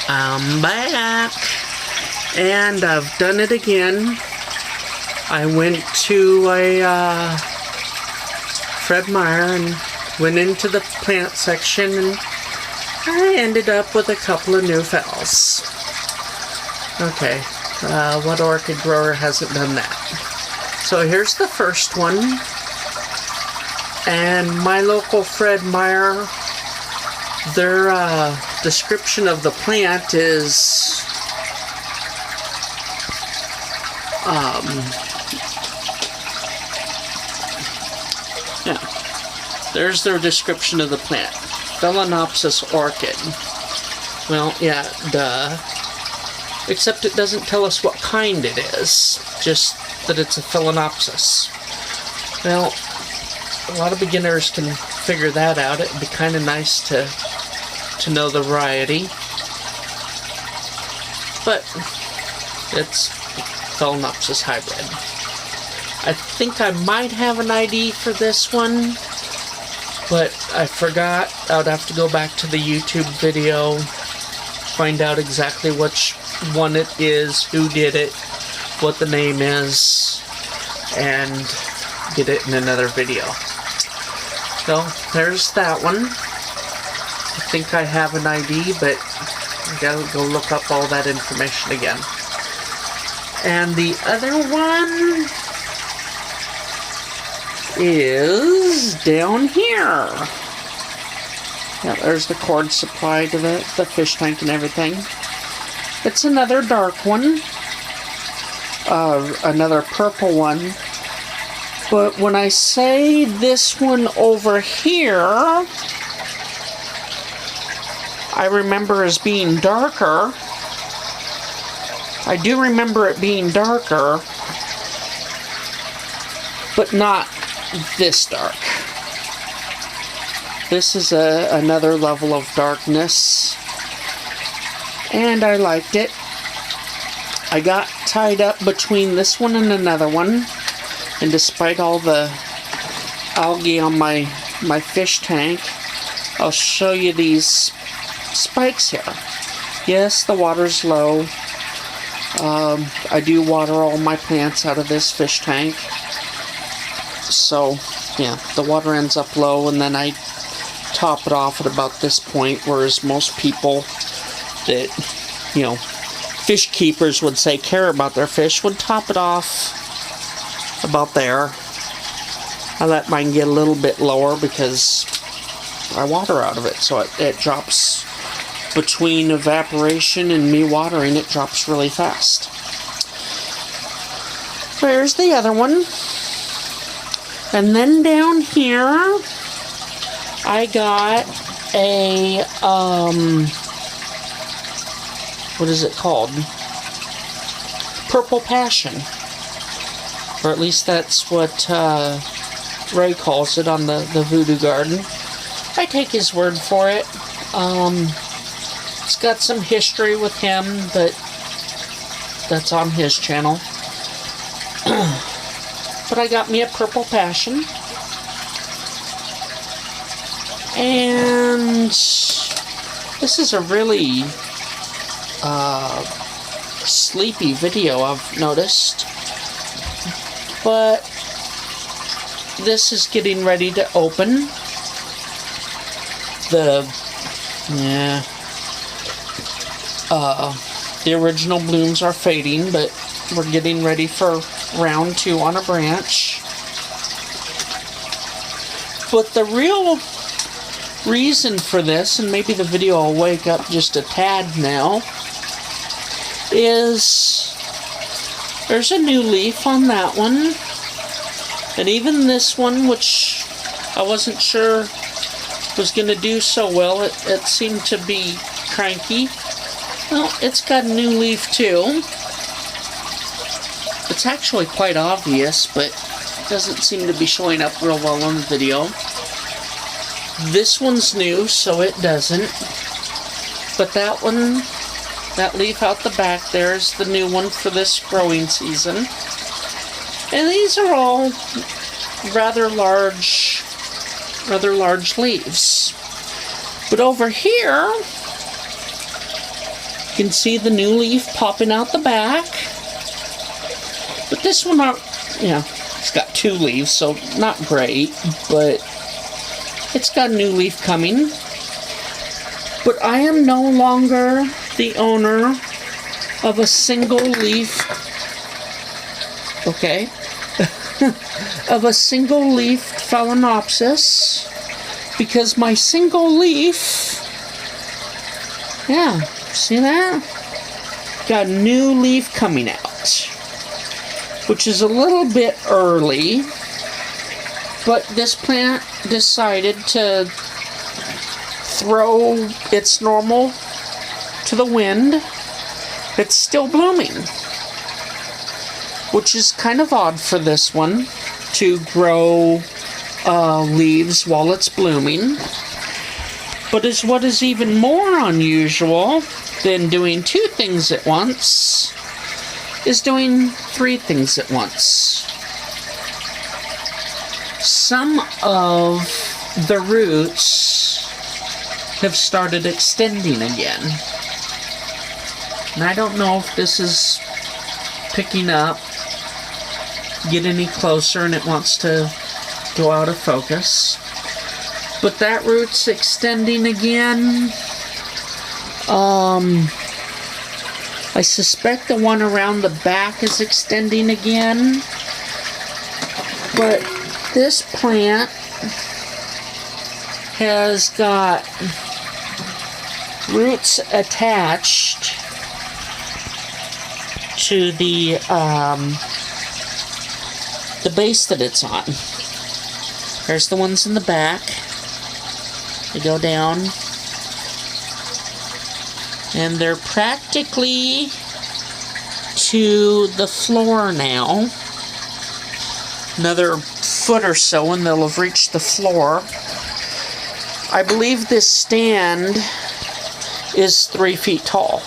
I'm back, and I've done it again. I went to a Fred Meyer and went into the plant section, and I ended up with a couple of new fells. Okay, what orchid grower hasn't done that? So here's the first one, and my local Fred Meyer, their description of the plant is there's their description of the plant. Phalaenopsis orchid. Well, yeah, duh. Except it doesn't tell us what kind it is, just that it's a Phalaenopsis. Well, a lot of beginners can figure that out. It'd be kind of nice to know the variety. But it's Phalaenopsis hybrid. I think I might have an ID for this one, but I forgot. I would have to go back to the YouTube video, find out exactly which one it is, who did it, what the name is, and get it in another video. So, there's that one. I think I have an ID, but I gotta go look up all that information again. And the other one is down here. Yeah, there's the cord supply to the fish tank and everything. It's another dark one. Another purple one. But when I say this one over here, I remember as being darker. I do remember it being darker, but not this dark. This is another level of darkness, and I liked it. I got tied up between this one and another one, and despite all the algae on my fish tank, I'll show you these spikes here. Yes, the water's low. I do water all my plants out of this fish tank. So, yeah, the water ends up low, and then I top it off at about this point, whereas most people that, you know, fish keepers would say care about their fish would top it off about there. I let mine get a little bit lower because I water out of it, so it drops between evaporation and me watering. It drops really fast. There's the other one. And then down here, I got a, what is it called? Purple Passion. Or at least that's what Ray calls it on the Voodoo Garden. I take his word for it. It's got some history with him, but that's on his channel. But I got me a Purple Passion. And this is a really sleepy video, I've noticed. But this is getting ready to open. The original blooms are fading, but we're getting ready for round 2 on a branch. But the real reason for this, and maybe the video will wake up just a tad now, is there's a new leaf on that one. And even this one, which I wasn't sure was going to do so well, it seemed to be cranky. Well, it's got a new leaf too. It's actually quite obvious, but it doesn't seem to be showing up real well on the video. This one's new, so it doesn't. But that one, that leaf out the back there, is the new one for this growing season. And these are all rather large leaves. But over here, You can see the new leaf popping out the back. But this one, it's got 2 leaves, so not great, but it's got a new leaf coming. But I am no longer the owner of a single leaf, of a single leaf Phalaenopsis, because my single leaf, see that? Got a new leaf coming out, which is a little bit early, but this plant decided to throw its normal to the wind. It's still blooming, which is kind of odd for this one to grow leaves while it's blooming. But what is even more unusual than doing 2 things at once is doing 3 things at once. Some of the roots have started extending again. And I don't know if this is picking up, get any closer, and it wants to go out of focus. But that root's extending again. I suspect the one around the back is extending again. But this plant has got roots attached to the base that it's on. There's the ones in the back. They go down, and they're practically to the floor now. Another foot or so and they'll have reached the floor. I believe this stand is 3 feet tall.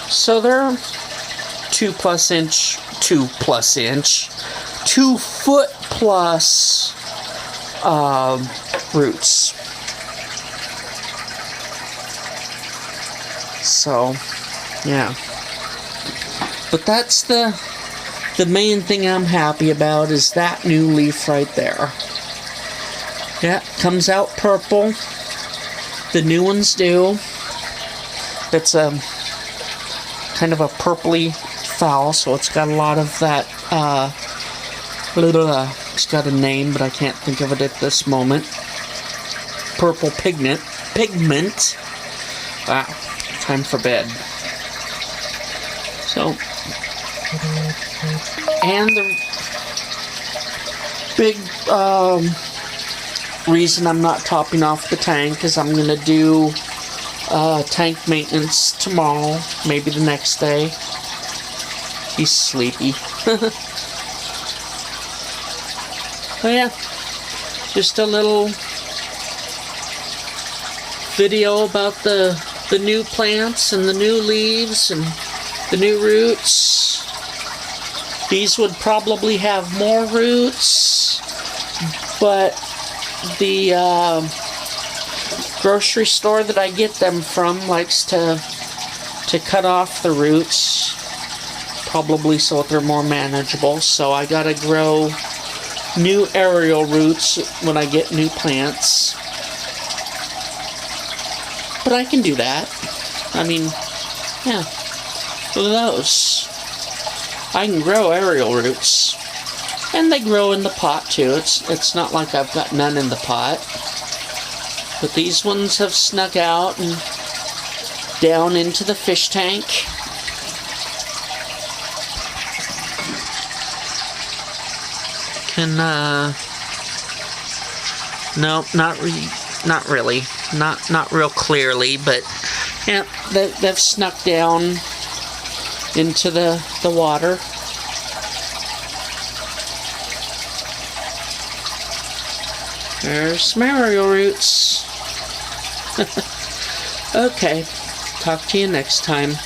So they're 2 foot plus roots. So, yeah. But that's the main thing I'm happy about, is that new leaf right there. Yeah, comes out purple. The new ones do. It's a kind of a purpley foul, so it's got a lot of that, it's got a name, but I can't think of it at this moment. Purple pigment. Wow, time for bed. So, and the big reason I'm not topping off the tank is I'm going to do tank maintenance tomorrow, maybe the next day. He's sleepy. But yeah, just a little video about the new plants and the new leaves and the new roots. These would probably have more roots, but the grocery store that I get them from likes to cut off the roots, probably so they're more manageable. So I gotta grow new aerial roots when I get new plants. But I can do that. I mean, yeah, look at those. I can grow aerial roots. And they grow in the pot too. It's not like I've got none in the pot. But these ones have snuck out and down into the fish tank. No, not really. Not real clearly, but yeah, they've snuck down into the water. There's some aerial roots. Okay, talk to you next time.